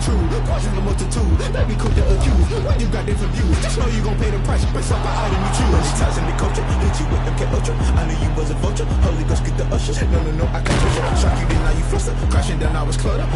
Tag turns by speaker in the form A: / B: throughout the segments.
A: true. Caution the multitude, that be quick to accuse. When you got different views, just know you gon' pay the price. Based off the item you choose. Ties in the culture, hit you with MK Ultra. I knew you was a vulture. Holy Ghost get the usher. No, I can't touch you. Shock you, then now you fluster. Crashing down, I was cluttered.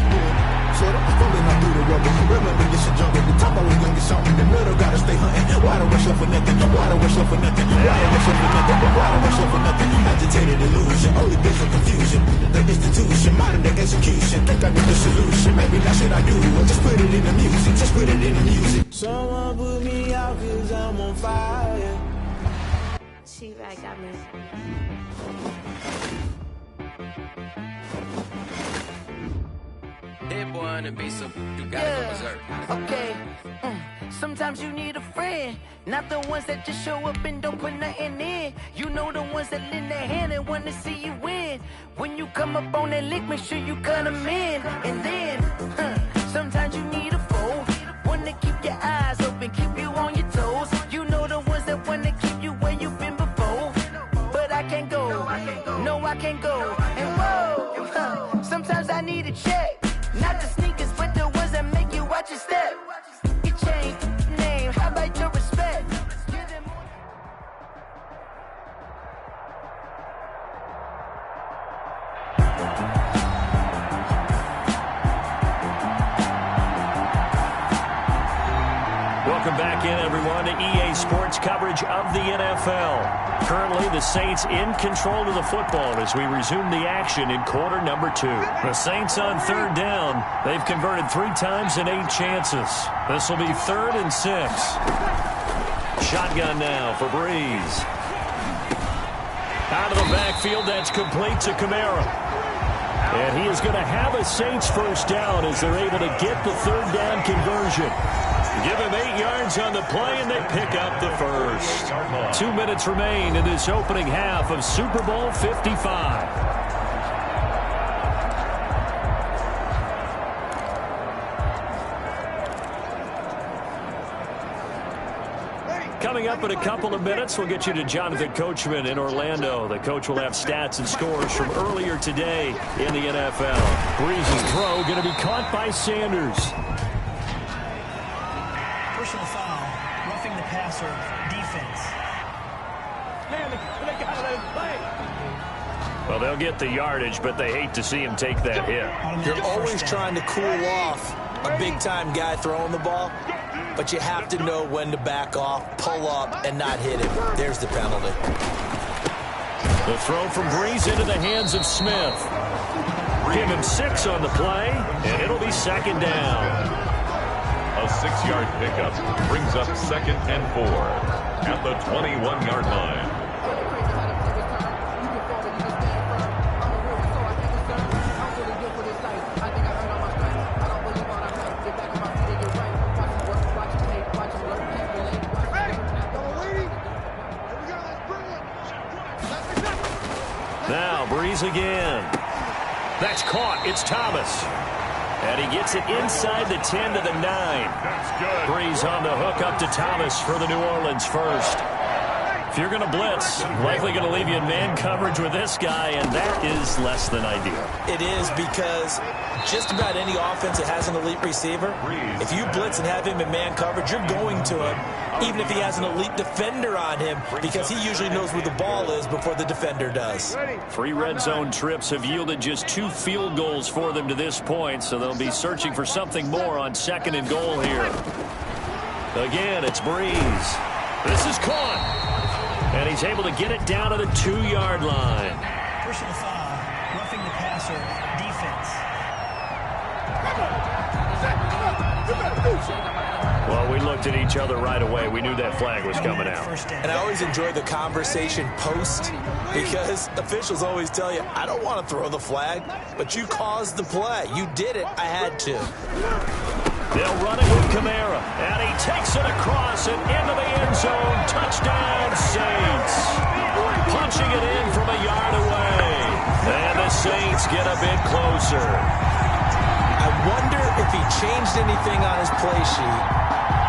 A: Sorta, falling out through the rubber. Remember, it's a jungle. The top I was young, it's something. The middle gotta stay hunting. Why the rush up for nothing? Why the rush up for nothing? Why the rush up for nothing? Why the rush up for nothing? Agitated illusion, only been for confusion. The institution, modern day execution. Think I need the solution. Maybe that's what I do. Just put it in the music. Just put it in the music. Someone put me out 'cause I'm on fire.
B: She right, got me.
C: That boy on the beat, so you gotta go berserk.
D: Okay. Sometimes you need a friend, not the ones that just show up and don't put nothing in. You know the ones that lend their hand and want to see you win. When you come up on that lick, make sure you cut them in. And then, sometimes you need a foe, one to keep your eyes open, keep you on your toes. You know the ones that want to keep you where you've been before. But I can't go, no I can't go. And whoa, sometimes I need a check. Not the sneakers, but the ones that make you watch your step. You change name, how about your respect?
E: Welcome back in, everyone, to EA Sports coverage of the NFL. Currently, the Saints in control of the football as we resume the action in quarter number 2. The Saints on third down. They've converted 3 times in 8 chances. This will be 3rd and 6. Shotgun now for Breeze. Out of the backfield, that's complete to Kamara. And he is going to have a Saints first down as they're able to get the 3rd down conversion. Give him 8 yards on the play, and they pick up the first. 2 minutes remain in this opening half of Super Bowl 55. Coming up in a couple of minutes, we'll get you to Jonathan Coachman in Orlando. The coach will have stats and scores from earlier today in the NFL. Breeze's throw going to be caught by Sanders.
F: Personal foul, roughing the passer, defense. Man, they got it in play.
E: Well, they'll get the yardage, but they hate to see him take that hit.
G: You're always trying to cool off a big-time guy throwing the ball, but you have to know when to back off, pull up, and not hit him. There's the penalty.
E: The throw from Breeze into the hands of Smith. Give him 6 on the play, and it'll be 2nd down.
H: A 6-yard pickup brings up 2nd and 4 at the 21-yard line.
E: Now Breeze again. That's caught. It's Thomas. And he gets it inside the 10 to the 9. Breeze on the hook up to Thomas for the New Orleans first. If you're going to blitz, likely going to leave you in man coverage with this guy, and that is less than ideal.
G: It is, because just about any offense that has an elite receiver, if you blitz and have him in man coverage, you're going to him, even if he has an elite defender on him, because he usually knows where the ball is before the defender does.
E: 3 red zone trips have yielded just 2 field goals for them to this point, so they'll be searching for something more on 2nd and goal here. Again, it's Breeze. This is caught. And he's able to get it down to the 2-yard line.
F: Personal foul, roughing the passer, defense.
E: Well, we looked at each other right away. We knew that flag was coming out.
G: And I always enjoy the conversation post, because officials always tell you, I don't want to throw the flag, but you caused the play. You did it. I had to.
E: They'll run it with Kamara, and he takes it across and into the end zone. Touchdown, Saints. Punching it in from a yard away. And the Saints get a bit closer.
G: I wonder if he changed anything on his play sheet,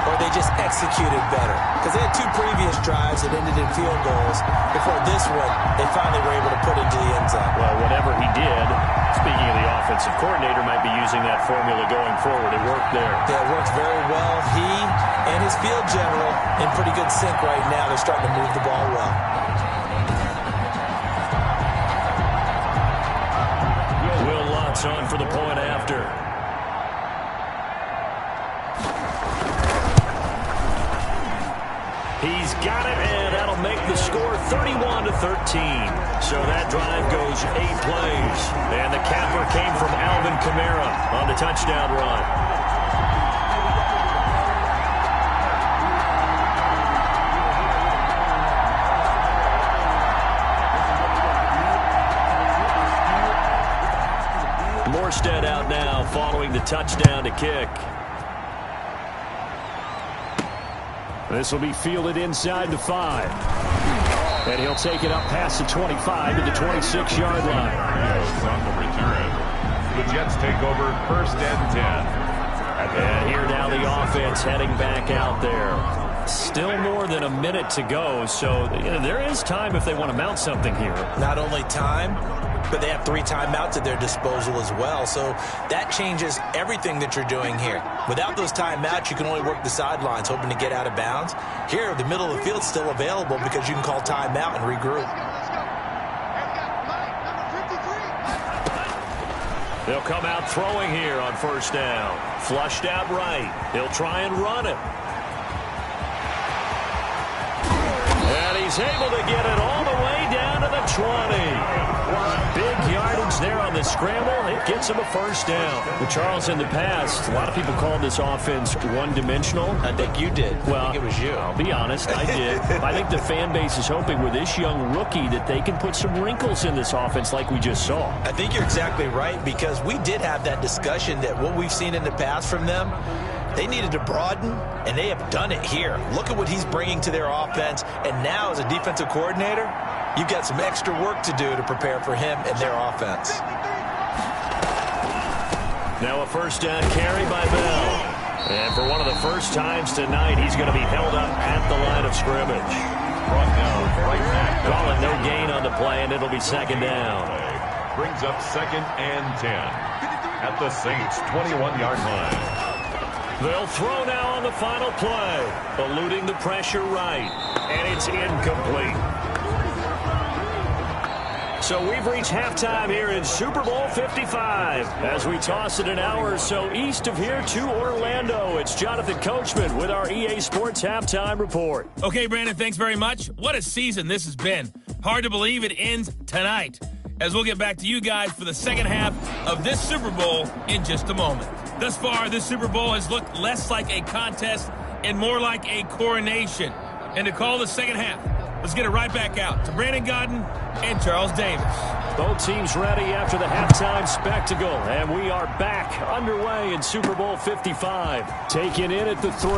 G: or they just executed better? Because they had 2 previous drives that ended in field goals. Before this one, they finally were able to put into the end zone.
E: Well, whatever he did, speaking of the offensive coordinator, might be using that formula going forward. It worked there.
G: Yeah, it works very well. He and his field general in pretty good sync right now. They're starting to move the ball well.
E: Will Lutz on for the point after. He's got it, and that'll make the score 31-13. So that drive goes 8 plays. And the capper came from Alvin Kamara on the touchdown run. Morstead out now following the touchdown to kick. This will be fielded inside the 5. And he'll take it up past the 25 to the 26-yard line.
H: On the return. The Jets take over 1st and 10.
E: And here now the offense heading back out there. Still more than a minute to go, so there is time if they want to mount something here.
G: Not only time, but they have 3 timeouts at their disposal as well. So that changes everything that you're doing here. Without those timeouts, you can only work the sidelines, hoping to get out of bounds. Here, the middle of the field's still available because you can call timeout and regroup.
E: They'll come out throwing here on 1st down. Flushed out right. He'll try and run it. And he's able to get it all the way down to the 20. Big yardage there on the scramble. It gets him a 1st down. But Charles, in the past, a lot of people called this offense one-dimensional.
G: I think you did.
E: Well,
G: I think it was you.
E: I'll be honest, I did. I think the fan base is hoping with this young rookie that they can put some wrinkles in this offense like we just saw.
G: I think you're exactly right, because we did have that discussion that what we've seen in the past from them, they needed to broaden, and they have done it here. Look at what he's bringing to their offense, and now as a defensive coordinator, you've got some extra work to do to prepare for him and their offense.
E: Now a 1st down carry by Bell. And for one of the first times tonight, he's going to be held up at the line of scrimmage.
H: Brought down right back.
E: Calling no gain on the play, and it'll be 2nd down.
H: Brings up 2nd and 10 at the Saints' 21-yard line.
E: They'll throw now on the final play, eluding the pressure right, and it's incomplete. So we've reached halftime here in Super Bowl 55 as we toss it an hour or so east of here to Orlando. It's Jonathan Coachman with our EA Sports Halftime Report.
I: Okay, Brandon, thanks very much. What a season this has been. Hard to believe it ends tonight, as we'll get back to you guys for the second half of this Super Bowl in just a moment. Thus far, this Super Bowl has looked less like a contest and more like a coronation. And to call the second half, let's get it right back out to Brandon Godden and Charles Davis.
E: Both teams ready after the halftime spectacle, and we are back underway in Super Bowl 55. Taken in at the 3.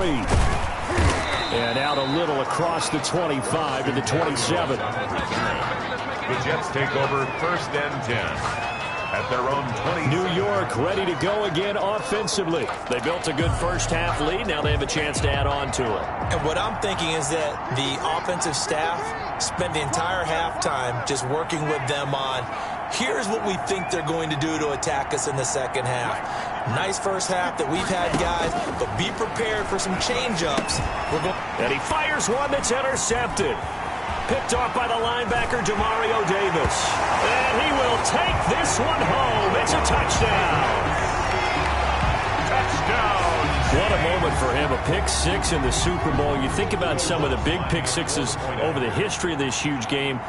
E: And out a little across the 25 to the 27.
H: The Jets take over 1st and 10. At their own 20.
E: New York ready to go again offensively. They built a good first half lead. Now they have a chance to add on to it.
G: And what I'm thinking is that the offensive staff spent the entire halftime just working with them on, here's what we think they're going to do to attack us in the second half. Nice first half that we've had, guys, but be prepared for some change-ups.
E: And he fires one that's intercepted. Picked off by the linebacker, Demario Davis. And he will take this one home. It's a touchdown.
H: Touchdown.
E: What a moment for him. A pick 6 in the Super Bowl. You think about some of the big pick 6s over the history of this huge game.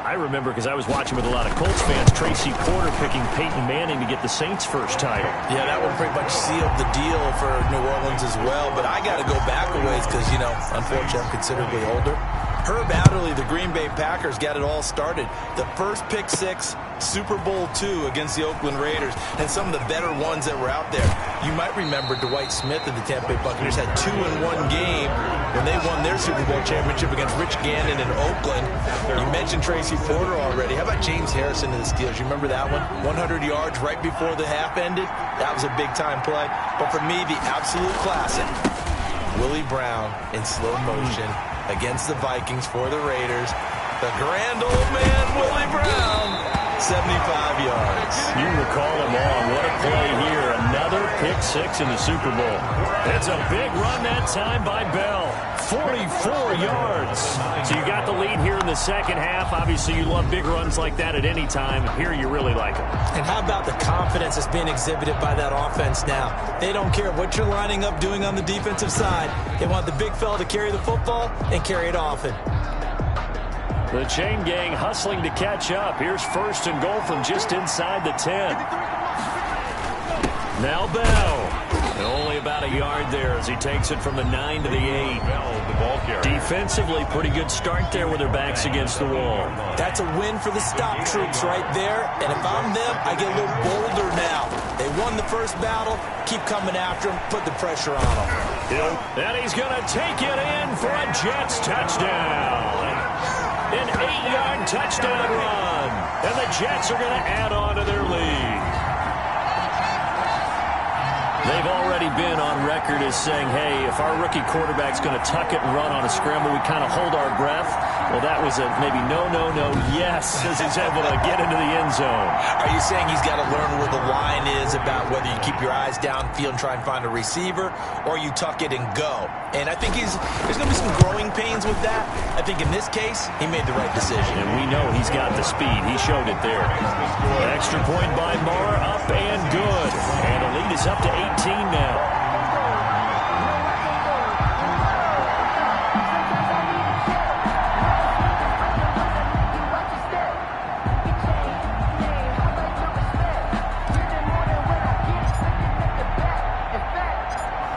E: I remember, because I was watching with a lot of Colts fans, Tracy Porter picking Peyton Manning to get the Saints' first title.
G: Yeah, that one pretty much sealed the deal for New Orleans as well. But I got to go back a ways because, unfortunately, I'm considerably older. Herb Adderley, the Green Bay Packers, got it all started. The first pick 6, Super Bowl II against the Oakland Raiders, and some of the better ones that were out there. You might remember Dwight Smith of the Tampa Bay Buccaneers had 2 in one game when they won their Super Bowl championship against Rich Gannon in Oakland. You mentioned Tracy Porter already. How about James Harrison of the Steelers? You remember that one? 100 yards right before the half ended? That was a big-time play. But for me, the absolute classic, Willie Brown in slow motion against the Vikings for the Raiders. The grand old man, Willie Brown, 75 yards.
E: You recall him on. What a play here. Another pick six in the Super Bowl. It's a big run that time by Bell. 44 yards. So you got the lead here in the second half. Obviously, you love big runs like that at any time. Here you really like them.
G: And how about the confidence that's being exhibited by that offense now? They don't care what you're lining up doing on the defensive side. They want the big fella to carry the football and carry it often.
E: The chain gang hustling to catch up. Here's first and goal from just inside the 10. Now Bell. And only about a yard there as he takes it from the 9 to the 8. Defensively, pretty good start there with their backs against the wall.
G: That's a win for the stop troops right there. And if I'm them, I get a little bolder now. They won the first battle. Keep coming after them. Put the pressure on them.
E: And he's going to take it in for a Jets touchdown. An 8-yard touchdown run. And the Jets are going to add on to their lead. They've already been on record as saying, hey, if our rookie quarterback's going to tuck it and run on a scramble, we kind of hold our breath. Well, that was a maybe no, yes, as he's able to get into the end zone.
G: Are you saying he's got to learn where the line is about whether you keep your eyes downfield and try and find a receiver, or you tuck it and go? And I think there's going to be some growing pains with that. I think in this case, he made the right decision.
E: And we know he's got the speed. He showed it there. An extra point by Marr, up and good. And the lead is up to 18 now.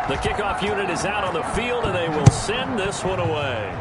E: The kickoff unit is out on the field, and they will send this one away.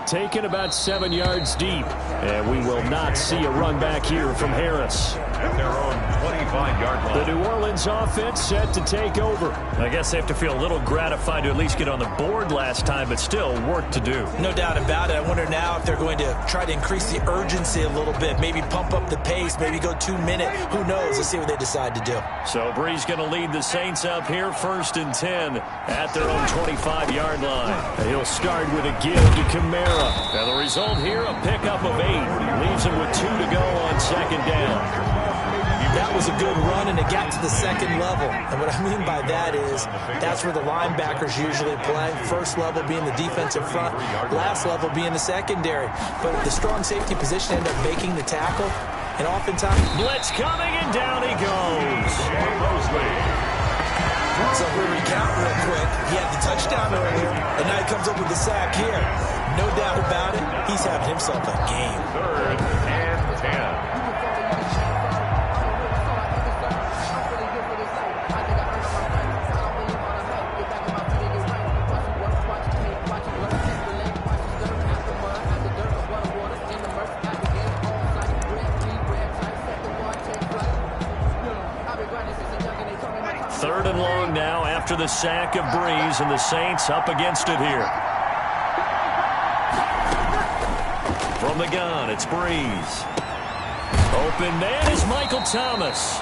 E: Taken about 7 yards deep, and we will not see a run back here from Harris.
H: At their own 25-yard line.
E: The New Orleans offense set to take over. I guess they have to feel a little gratified to at least get on the board last time, but still work to do.
G: No doubt about it. I wonder now if they're going to try to increase the urgency a little bit, maybe pump up the pace, maybe go 2-minute. Who knows? Let's see what they decide to do.
E: So Bree's going to lead the Saints up here, 1st and 10 at their own 25-yard line. He'll start with a give to Kamara. And the result here, a pickup of 8. Leaves him with 2 to go on 2nd down.
G: That was a good run, and it got to the 2nd level. And what I mean by that is that's where the linebackers usually play. First level being the defensive front, last level being the secondary. But the strong safety position ended up making the tackle, and oftentimes...
E: Blitz coming, and down he goes.
G: So we recount real quick. He had the touchdown earlier, and now he comes up with the sack here. No doubt about it, he's having himself a game.
H: 3rd and 10.
E: Third and long now after the sack of Breeze, and the Saints up against it here. From the gun, it's Breeze. Open man is Michael Thomas.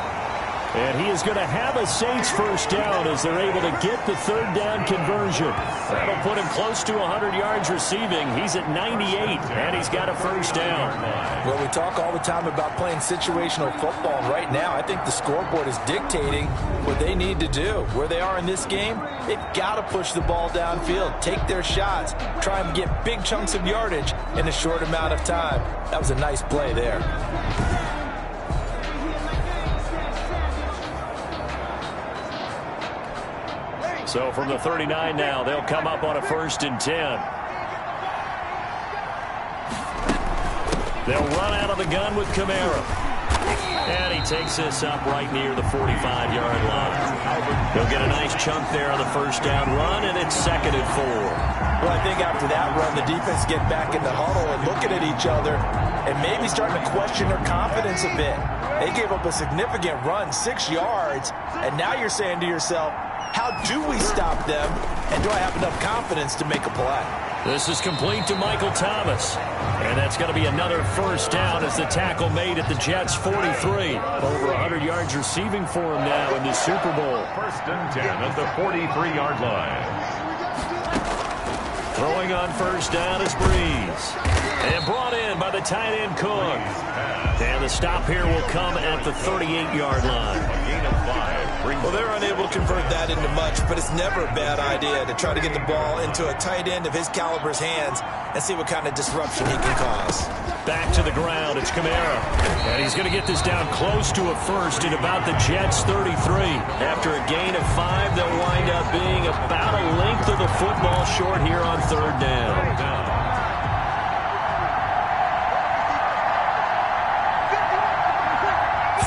E: And he is going to have a Saints first down as they're able to get the 3rd down conversion. That'll put him close to 100 yards receiving. He's at 98, and he's got a first down.
G: Well, we talk all the time about playing situational football. And right now, I think the scoreboard is dictating what they need to do. Where they are in this game, they've got to push the ball downfield, take their shots, try and get big chunks of yardage in a short amount of time. That was a nice play there.
E: So from the 39 now, they'll come up on a 1st and 10. They'll run out of the gun with Kamara. And he takes this up right near the 45-yard line. He'll get a nice chunk there on the first down run, and it's 2nd and 4.
G: Well, I think after that run, the defense get back in the huddle and looking at each other and maybe starting to question their confidence a bit. They gave up a significant run, 6 yards, and now you're saying to yourself, how do we stop them, and do I have enough confidence to make a play?
E: This is complete to Michael Thomas. And that's going to be another first down as the tackle made at the Jets' 43. Over 100 yards receiving for him now in the Super Bowl.
H: First and 10 at the 43-yard line.
E: Throwing on first down is Breeze. And brought in by the tight end Cook. And the stop here will come at the 38-yard line.
H: A gain of 5.
G: Well, they're unable to convert that into much, but it's never a bad idea to try to get the ball into a tight end of his caliber's hands and see what kind of disruption he can cause.
E: Back to the ground, it's Kamara. And he's going to get this down close to a first at about the Jets' 33. After a gain of 5, they'll wind up being about a length of the football short here on third down.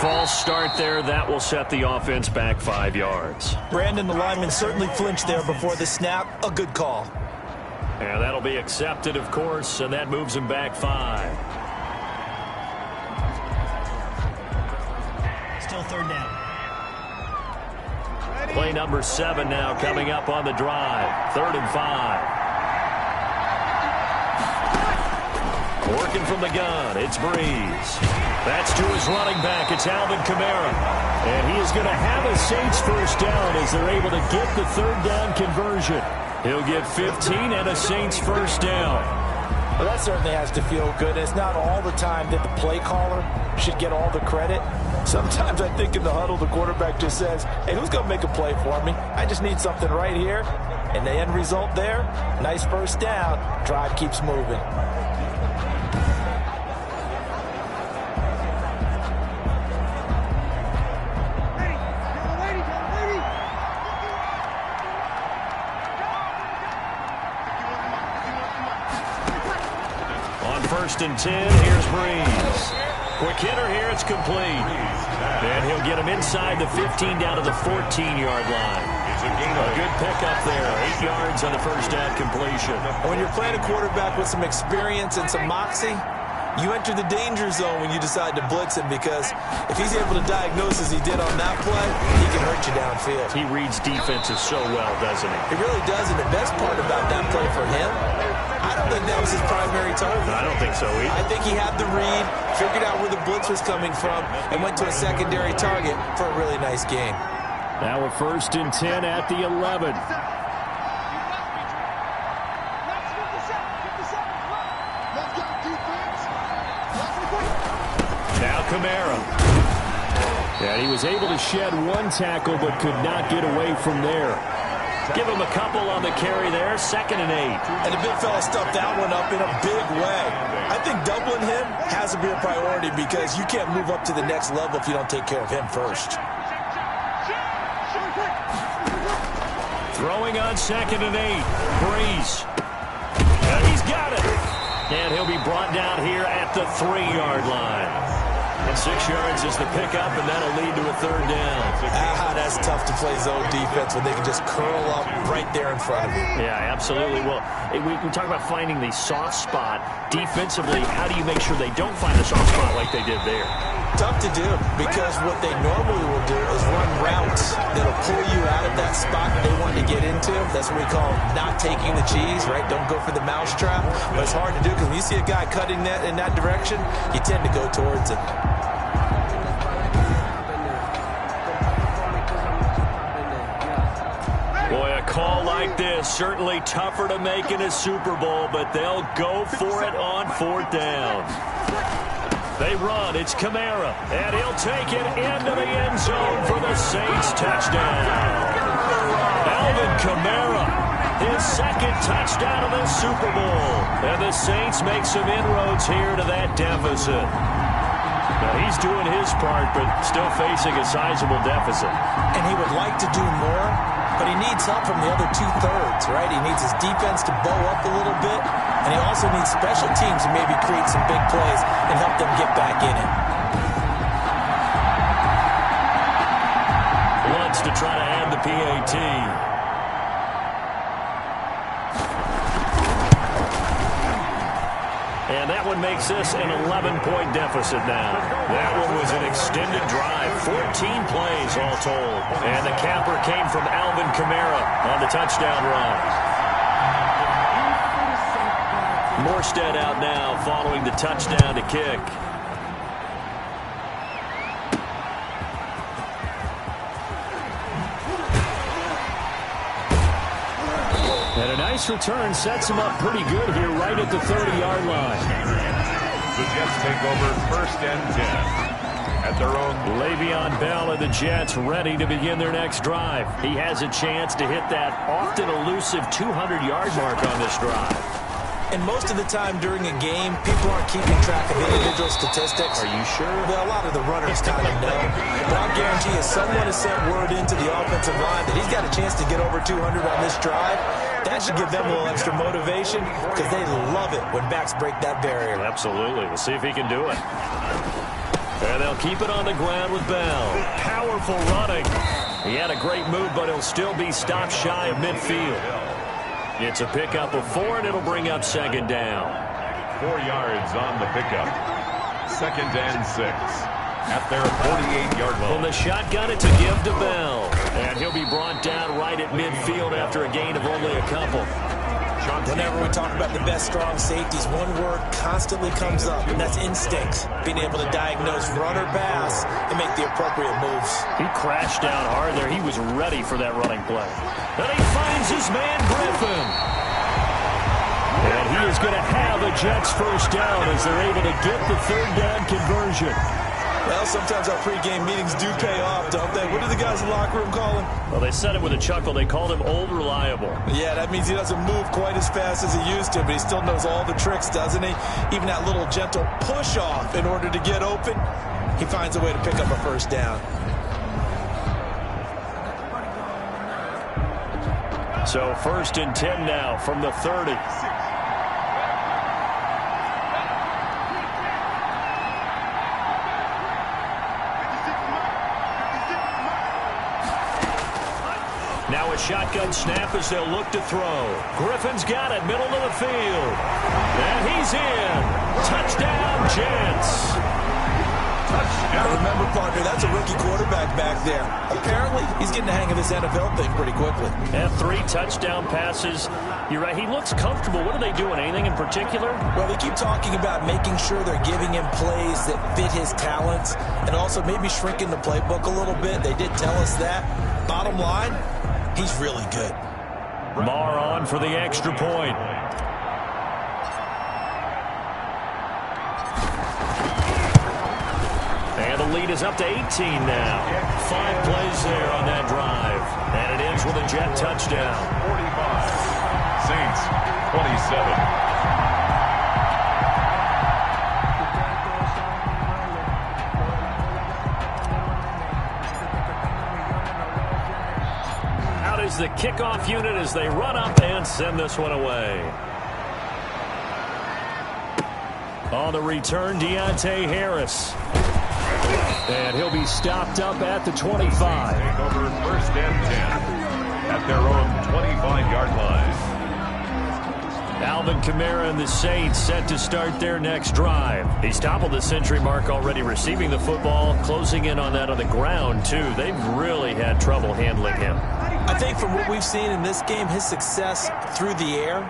E: False start there. That will set the offense back 5 yards.
G: Brandon, the lineman, certainly flinched there before the snap. A good call.
E: And that'll be accepted, of course, and that moves him back 5.
F: Still third down.
E: Play number 7 now coming up on the drive. 3rd and 5. Working from the gun, it's Breeze. That's to his running back, it's Alvin Kamara. And he is going to have a Saints first down as they're able to get the third down conversion. He'll get 15 and a Saints first down.
G: Well, that certainly has to feel good. It's not all the time that the play caller should get all the credit. Sometimes I think in the huddle, the quarterback just says, hey, who's going to make a play for me? I just need something right here. And the end result there, nice first down. Drive keeps moving.
E: First and 10, here's Breeze. Quick hitter here, it's complete. And he'll get him inside the 15 down to the 14-yard line. A good pickup there, 8 yards on the first down completion.
G: When you're playing a quarterback with some experience and some moxie, you enter the danger zone when you decide to blitz him, because if he's able to diagnose as he did on that play, he can hurt you downfield.
E: He reads defenses so well, doesn't he?
G: He really does, and the best part about that play for him, I don't think that was his primary target.
E: I don't think so either.
G: I think he had the read, figured out where the blitz was coming from, and went to a secondary target for a really nice game.
E: Now a first and 10 at the 11. Now Kamara. And he was able to shed one tackle but could not get away from there. Give him a couple on the carry there, 2nd and 8.
G: And the big fella stuffed that one up in a big way. I think doubling him has to be a priority, because you can't move up to the next level if you don't take care of him first.
E: Throwing on 2nd and 8. Breeze. And he's got it. And he'll be brought down here at the 3-yard line. And 6 yards is the pickup, and that'll lead to a third down.
G: That's tough to play zone defense when they can just curl up right there in front of you.
E: Yeah, absolutely. Well, we talk about finding the soft spot. Defensively, how do you make sure they don't find a soft spot like they did there?
G: Tough to do, because what they normally will do is run routes that'll pull you out of that spot they want to get into. That's what we call not taking the cheese, right? Don't go for the mousetrap. But it's hard to do, because when you see a guy cutting that in that direction, you tend to go towards it.
E: Boy, a call like this, certainly tougher to make in a Super Bowl, but they'll go for it on 4th down. They run, it's Kamara, and he'll take it into the end zone for the Saints touchdown. Alvin Kamara, his 2nd touchdown of the Super Bowl. And the Saints make some inroads here to that deficit. Now, he's doing his part, but still facing a sizable deficit.
G: And he would like to do more, but he needs help from the other 2/3, right? He needs his defense to bow up a little bit, and he also needs special teams to maybe create some big plays and help them get back in it.
E: Wants to try to add the PAT. And that one makes this an 11-point deficit now. That one was an extended drive, 14 plays all told. And the capper came from Alvin Kamara on the touchdown run. Morstead out now following the touchdown to kick. And a nice return sets him up pretty good here right at the 30-yard line.
H: The Jets take over 1st and 10. At their own.
E: Le'Veon Bell and the Jets ready to begin their next drive. He has a chance to hit that often elusive 200-yard mark on this drive.
G: And most of the time during a game, people aren't keeping track of individual statistics.
E: Are you sure?
G: Well, a lot of the runners kind of know. But I'll guarantee you, someone has sent word into the offensive line that he's got a chance to get over 200 on this drive. That should give them a little extra motivation because they love it when backs break that barrier.
E: Absolutely. We'll see if he can do it. And they'll keep it on the ground with Bell. Powerful running. He had a great move, but he'll still be stopped shy of midfield. It's a pickup of 4, and it'll bring up 2nd down.
H: 4 yards on the pickup. 2nd and 6. At their 48-yard line.
E: From the shotgun, it's a give to Bell. And he'll be brought down right at midfield after a gain of only a couple.
G: Whenever we talk about the best strong safeties, one word constantly comes up, and that's instinct. Being able to diagnose run or pass and make the appropriate moves.
E: He crashed down hard there. He was ready for that running play. And he finds his man, Griffin. And he is going to have a Jets 1st down as they're able to get the 3rd down conversion.
G: Well, sometimes our pregame meetings do pay off, don't they? What do the guys in the locker room call him?
E: Well, they said it with a chuckle. They called him Old Reliable.
G: Yeah, that means he doesn't move quite as fast as he used to, but he still knows all the tricks, doesn't he? Even that little gentle push-off in order to get open, he finds a way to pick up a 1st down.
E: So 1st and 10 now from the 30. Now a shotgun snap as they'll look to throw. Griffin's got it, middle of the field. And he's in. Touchdown, Jets.
G: Touchdown. Remember, partner, that's a rookie quarterback back there. Apparently, he's getting the hang of this NFL thing pretty quickly.
E: And 3 touchdown passes. You're right, he looks comfortable. What are they doing? Anything in particular?
G: Well, they keep talking about making sure they're giving him plays that fit his talents and also maybe shrinking the playbook a little bit. They did tell us that. Bottom line, he's really good.
E: Marr on for the extra point. And the lead is up to 18 now. 5 plays there on that drive. And it ends with a Jet touchdown.
H: 45. Saints, 27.
E: Is the kickoff unit as they run up and send this one away. On the return, Deontay Harris. And he'll be stopped up at the 25.
H: Take over 1st and 10 at their own 25-yard line.
E: Alvin Kamara and the Saints set to start their next drive. He's toppled the century mark already receiving the football, closing in on that on the ground, too. They've really had trouble handling him.
G: I think from what we've seen in this game, his success through the air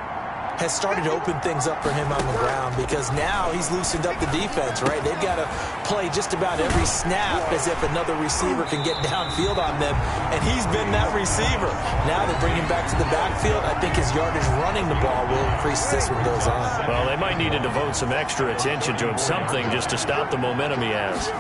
G: has started to open things up for him on the ground because now he's loosened up the defense, right? They've got to play just about every snap as if another receiver can get downfield on them, and he's been that receiver. Now they bring him back to the backfield. I think his yardage running the ball will increase this one goes on.
E: Well, they might need to devote some extra attention to him, something just to stop the momentum he has.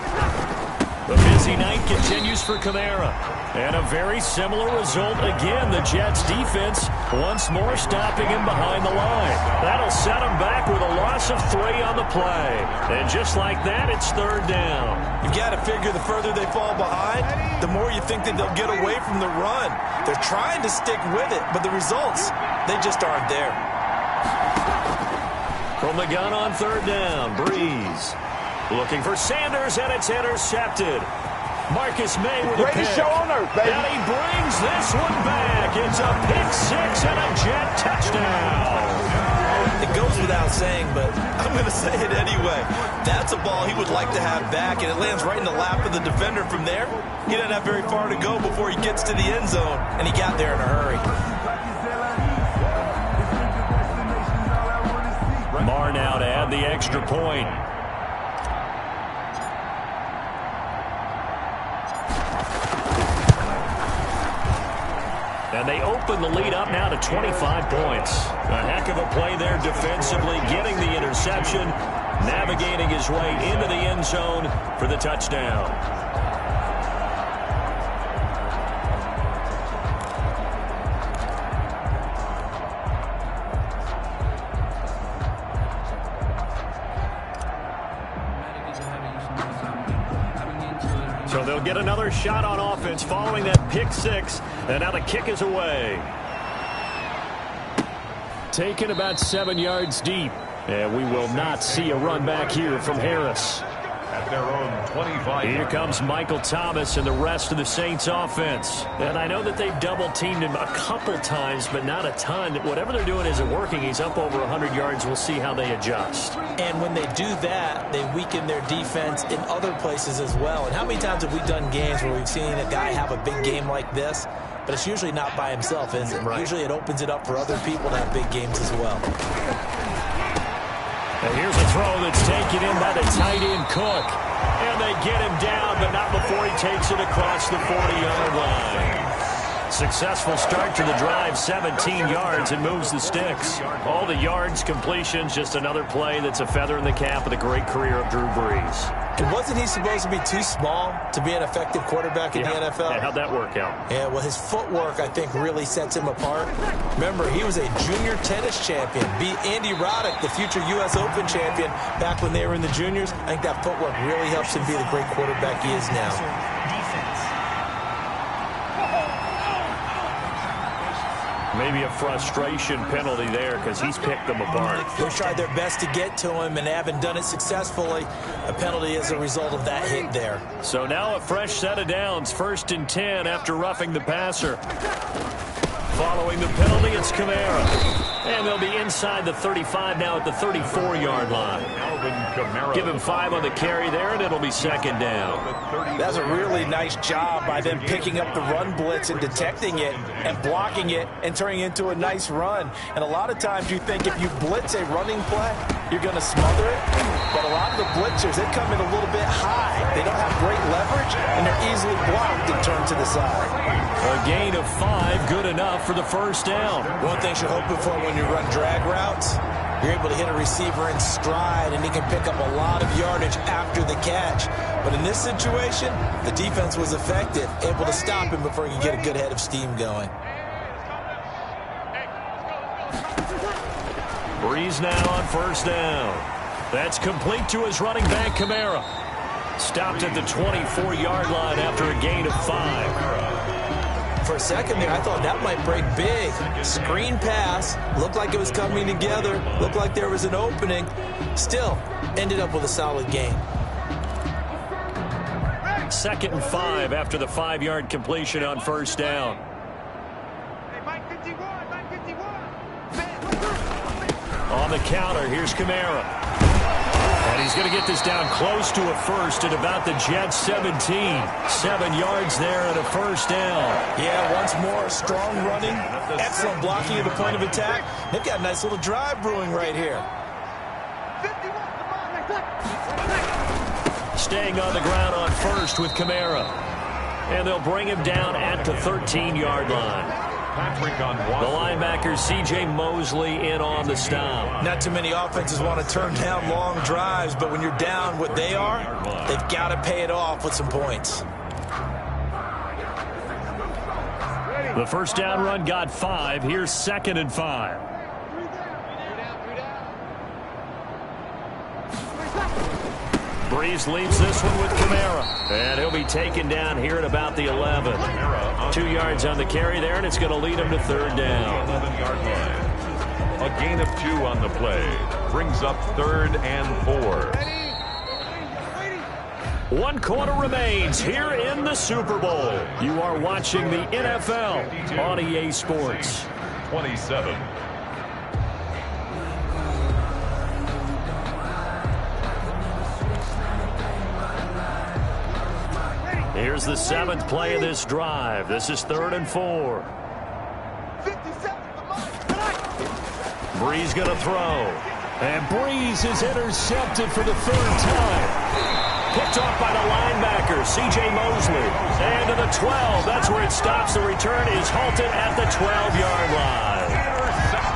E: The busy night continues for Kamara. And a very similar result again. The Jets defense once more stopping him behind the line. That'll set him back with a loss of 3 on the play. And just like that, it's 3rd down.
G: You've got to figure the further they fall behind, the more you think that they'll get away from the run. They're trying to stick with it, but the results, they just aren't there.
E: From the gun on 3rd down, Breeze. Looking for Sanders, and it's intercepted. Marcus May with a pick.
J: Show on earth, baby.
E: And he brings this one back. It's a pick-6 and a Jet touchdown.
G: It goes without saying, but I'm going to say it anyway. That's a ball he would like to have back, and it lands right in the lap of the defender from there. He doesn't have very far to go before he gets to the end zone, and he got there in a hurry.
E: score now to add the extra point. And they open the lead up now to 25 points. A heck of a play there defensively, getting the interception, navigating his way into the end zone for the touchdown. So they'll get another shot on offense following that pick six. And now the kick is away. Taken about 7 yards deep. And we will not see a run back here from Harris.
H: At their own 25.
E: Here comes Michael Thomas and the rest of the Saints offense. And I know that they've double-teamed him a couple times, but not a ton. Whatever they're doing isn't working. He's up over 100 yards. We'll see how they adjust.
G: And when they do that, they weaken their defense in other places as well. And how many times have we done games where we've seen a guy have a big game like this? But it's usually not by himself, is it? Right. Usually it opens it up for other people to have big games as well.
E: And here's a throw that's taken in by the tight end Cook. And they get him down, but not before he takes it across the 40-yard line. Successful start to the drive, 17 yards, and moves the sticks. All the yards, completions, just another play that's a feather in the cap of the great career of Drew Brees.
G: And wasn't he supposed to be too small to be an effective quarterback in the NFL?
E: Yeah, how'd that work out?
G: Yeah, well, his footwork, I think, really sets him apart. Remember, he was a junior tennis champion, beat Andy Roddick, the future U.S. Open champion, back when they were in the juniors. I think that footwork really helps him be the great quarterback he is now.
E: Maybe a frustration penalty there because he's picked them apart.
G: They tried their best to get to him and haven't done it successfully. A penalty is a result of that hit there.
E: So now a fresh set of downs. 1st and 10 after roughing the passer. Following the penalty, it's Kamara. And they'll be inside the 35 now at the 34-yard line. Give him 5 on the carry there, and it'll be 2nd down.
G: That's a really nice job by them picking up the run blitz and detecting it and blocking it and turning it into a nice run. And a lot of times you think if you blitz a running play, you're going to smother it. But a lot of the blitzers, they come in a little bit high. They don't have great leverage, and they're easily blocked and turned to the side.
E: A gain of 5, good enough for the 1st down.
G: One thing you're hoping for when you run drag routes, you're able to hit a receiver in stride, and he can pick up a lot of yardage after the catch. But in this situation, the defense was effective, able to stop him before he could get a good head of steam going.
E: Brees now on 1st down. That's complete to his running back, Kamara. Stopped at the 24-yard line after a gain of 5.
G: For a second there, I thought that might break big. Screen pass, looked like it was coming together, looked like there was an opening. Still, ended up with a solid gain.
E: 2nd and 5 after the 5-yard completion on 1st down. On the counter, here's Kamara. And he's going to get this down close to a first at about the Jets 17. 7 yards there and a 1st down.
G: Yeah, once more, strong running, excellent blocking at the point of attack. They've got a nice little drive brewing right here.
E: Staying on the ground on 1st with Kamara. And they'll bring him down at the 13-yard line. The linebacker, C.J. Mosley, in on the stop.
G: Not too many offenses want to turn down long drives, but when you're down what they are, they've got to pay it off with some points.
E: The 1st down run got 5. Here's 2nd and 5. Brees leads this one with Kamara. And he'll be taken down here at about the 11. 2 yards on the carry there, and it's going to lead him to 3rd down.
H: 11-yard line. A gain of 2 on the play. Brings up 3rd and 4.
E: 1 quarter remains here in the Super Bowl. You are watching the NFL on EA Sports.
H: 27.
E: Here's the 7th play of this drive. This is 3rd and 4. Brees going to throw. And Breeze is intercepted for the third time. Picked off by the linebacker, C.J. Mosley. And to the 12. That's where it stops. The return is halted at the 12-yard line.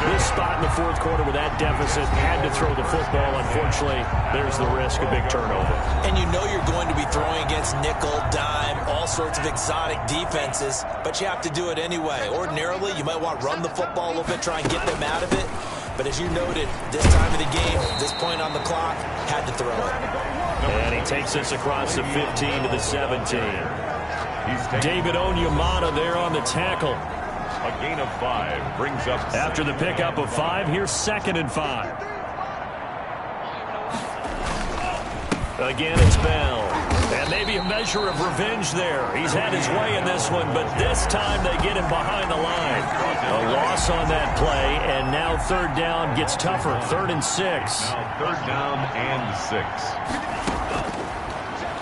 E: This spot in the fourth quarter with that deficit, had to throw the football. Unfortunately, there's the risk of big turnover.
G: And you know you're going to be throwing against nickel, dime, all sorts of exotic defenses, but you have to do it anyway. Ordinarily, you might want to run the football a little bit, try and get them out of it. But as you noted, this time of the game, this point on the clock, had to throw it.
E: And he takes us across the 15 to the 17. David Onyemata there on the tackle.
H: A gain of 5 brings up.
E: After the pickup of 5, here's 2nd and 5. Again, it's Bell. And maybe a measure of revenge there. He's had his way in this one, but this time they get him behind the line. A loss on that play, and now third down gets tougher. 3rd and 6.
H: Now third down and 6.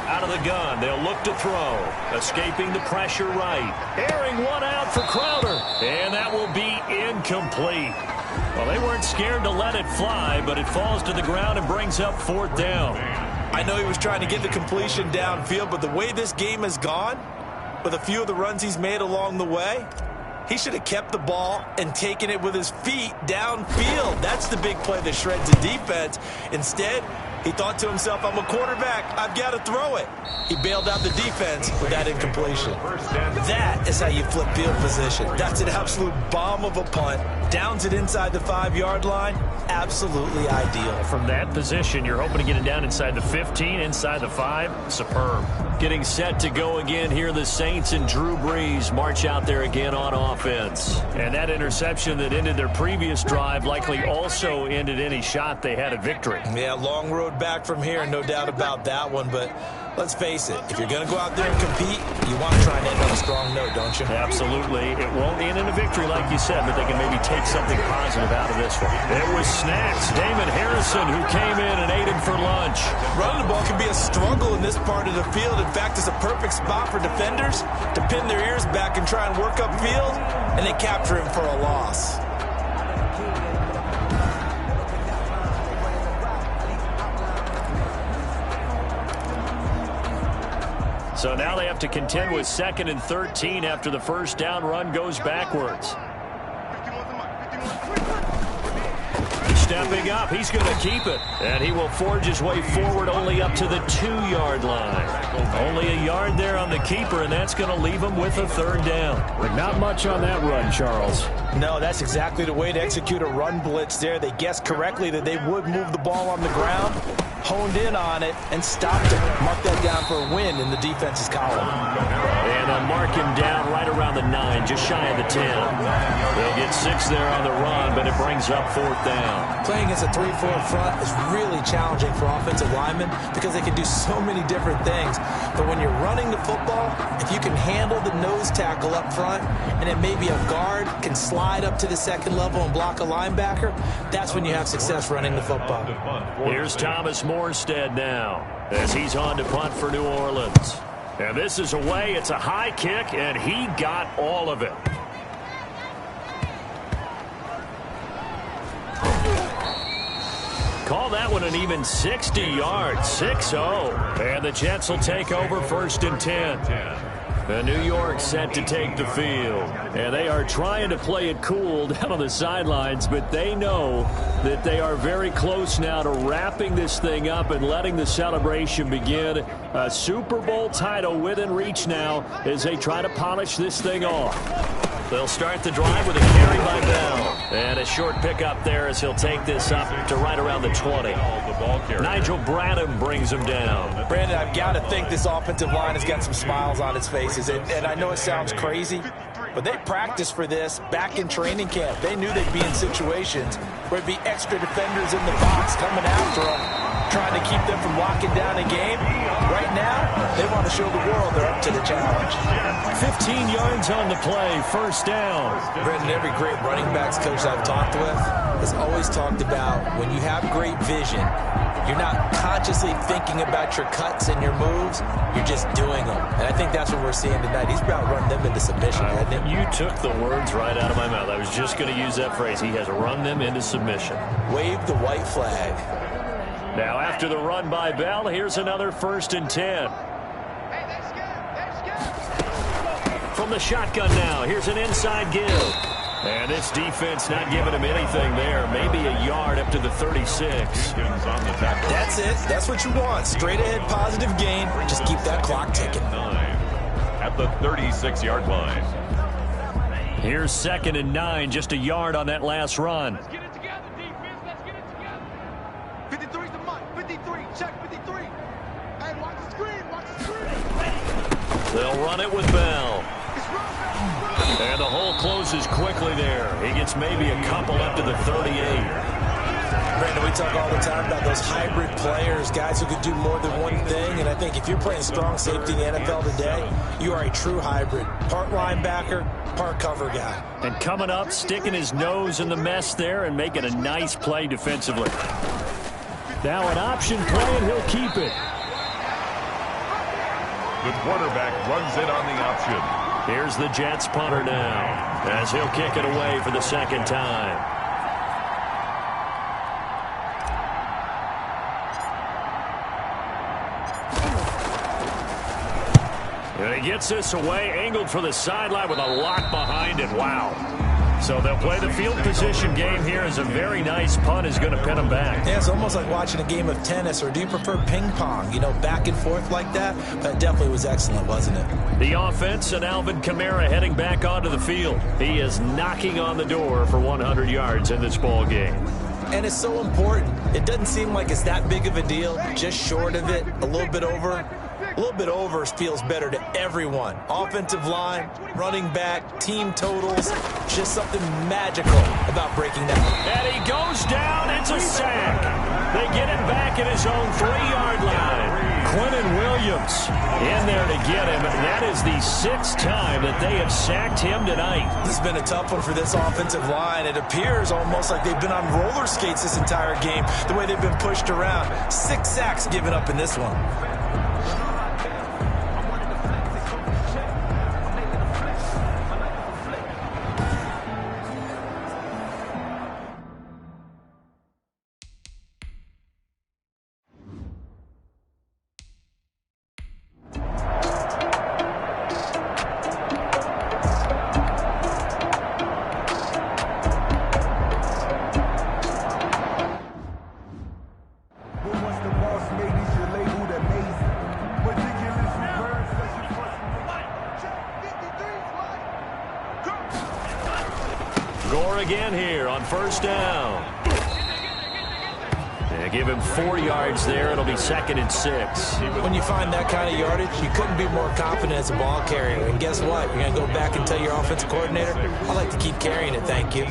E: Out of the gun, they'll look to throw. Escaping the pressure right. Airing one out for Crowder. And that will be incomplete. Well, they weren't scared to let it fly, but it falls to the ground and brings up 4th down.
G: I know he was trying to get the completion downfield, but the way this game has gone, with a few of the runs he's made along the way, he should have kept the ball and taken it with his feet downfield. That's the big play that shreds the defense. Instead, he thought to himself, I'm a quarterback, I've got to throw it. He bailed out the defense with that incompletion. That is how you flip field position. That's an absolute bomb of a punt. Downs it inside the 5-yard line. Absolutely ideal.
E: From that position, you're hoping to get it down inside the 15, inside the 5. Superb. Getting set to go again here, the Saints and Drew Brees march out there again on offense. And that interception that ended their previous drive likely also ended any shot they had at victory.
G: Yeah, long road back from here, no doubt about that one, but let's face it, if you're going to go out there and compete, you want to try and end on a strong note, don't you?
E: Absolutely. It won't end in a victory like you said, but they can maybe take something positive out of this one. It was Snacks, Damon Harrison, who came in and ate him for lunch.
G: Running the ball can be a struggle in this part of the field. In fact, it's a perfect spot for defenders to pin their ears back and try and work upfield, and they capture him for a loss.
E: So now they have to contend with 2nd and 13 after the first down run goes backwards. Stepping up, he's going to keep it. And he will forge his way forward only up to the 2-yard line. Only a yard there on the keeper, and that's going to leave him with a 3rd down. But not much on that run, Charles.
G: No, that's exactly the way to execute a run blitz there. They guessed correctly that they would move the ball on the ground, honed in on it, and stopped it. Mark that down for a win in the defense's column.
E: And they'll mark him down right around the 9, just shy of the 10. They'll get 6 there on the run, but it brings up 4th down.
G: Playing against a 3-4 front is really challenging for offensive linemen because they can do so many different things. But when you're running the football, if you can handle the nose tackle up front, and then maybe a guard can slide up to the 2nd level and block a linebacker, that's when you have success running the football.
E: Here's Thomas Morstead now as he's on to punt for New Orleans. And this is away. It's a high kick, and he got all of it. Call that one an even 60 yards, 6-0. And the Jets will take over 1st and 10. And New York set to take the field. And they are trying to play it cool down on the sidelines, but they know that they are very close now to wrapping this thing up and letting the celebration begin. A Super Bowl title within reach now as they try to polish this thing off. They'll start the drive with a carry by Bell. And a short pickup there as he'll take this up to right around the 20. Nigel Bradham brings him down.
G: Brandon, I've got to think this offensive line has got some smiles on its faces. And I know it sounds crazy, but they practiced for this back in training camp. They knew they'd be in situations where it'd be extra defenders in the box coming after them, trying to keep them from locking down a game. Right now, they want to show the world they're up to the challenge.
E: 15 yards on the play, 1st down.
G: Brendan, every great running backs coach I've talked with has always talked about when you have great vision, You're not consciously thinking about your cuts and your moves. You're just doing them. And I think that's what we're seeing tonight. He's about run them into submission, hasn't he?
E: You took the words right out of my mouth. I was just going to use that phrase. He has run them into submission.
G: Wave the white flag.
E: Now, after the run by Bell, here's another 1st and 10. From the shotgun now, here's an inside give. And this defense not giving him anything there. Maybe a yard up to the 36.
G: That's it. That's what you want. Straight ahead positive gain. Just keep that clock ticking.
H: At the 36-yard line.
E: Here's 2nd and 9, just a yard on that last run.
J: Let's get it together, defense. Let's get it together. 53's the mark. 53. Check 53. Hey, watch the screen. Watch the screen.
E: They'll run it with Bell. And the hole closes quickly there. He gets maybe a couple up to the 38.
G: Brandon, we talk all the time about those hybrid players, guys who could do more than one thing. And I think if you're playing strong safety in the NFL today, you are a true hybrid. Part linebacker, part cover guy.
E: And coming up, sticking his nose in the mess there and making a nice play defensively. Now an option play, and he'll keep it.
H: The quarterback runs it on the option.
E: Here's the Jets punter now, as he'll kick it away for the 2nd time. And he gets this away, angled for the sideline with a lot behind it. Wow. So they'll play the field position game here as a very nice punt is going to pin them back.
G: Yeah, it's almost like watching a game of tennis, or do you prefer ping pong? You know, back and forth like that? That definitely was excellent, wasn't it?
E: The offense and Alvin Kamara heading back onto the field. He is knocking on the door for 100 yards in this ball game.
G: And it's so important. It doesn't seem like it's that big of a deal, just short of it, a little bit over. A little bit over feels better to everyone. Offensive line, running back, team totals, just something magical about breaking down.
E: And he goes down. It's a sack. They get him back at his own 3-yard line. Quinnen Williams in there to get him. That is the 6th time that they have sacked him tonight.
G: This has been a tough one for this offensive line. It appears almost like they've been on roller skates this entire game, the way they've been pushed around. 6 sacks given up in this one.
E: Again here on 1st down. They give him 4 yards there. It'll be 2nd and 6.
G: When you find that kind of yardage, you couldn't be more confident as a ball carrier. And guess what? You're going to go back and tell your offensive coordinator, I like to keep carrying it, thank you.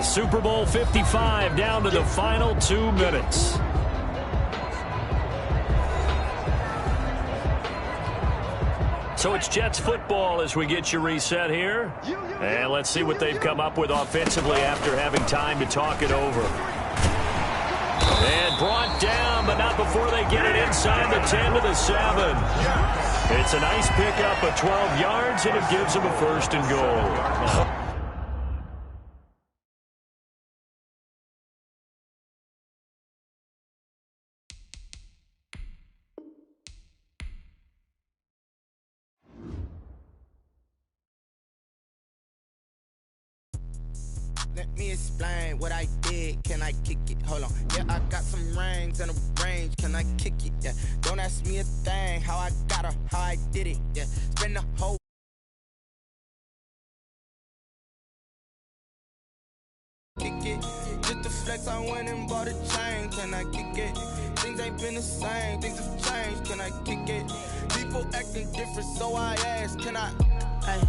E: Super Bowl 55 down to the final 2 minutes. So it's Jets football as we get you reset here. And let's see what they've come up with offensively after having time to talk it over. And brought down, but not before they get it inside the 10 to the 7. It's a nice pickup of 12 yards, and it gives them a 1st and goal.
K: Let me explain what I did. Can I kick it? Hold on. Yeah, I got some rings and a range. Can I kick it? Yeah. Don't ask me a thing. How I got her, how I did it. Yeah. Spend the whole kick it. Just the flex, I went and bought a chain. Can I kick it? Things ain't been the same. Things have changed. Can I kick it? People acting different, so I ask. Can I? Ay.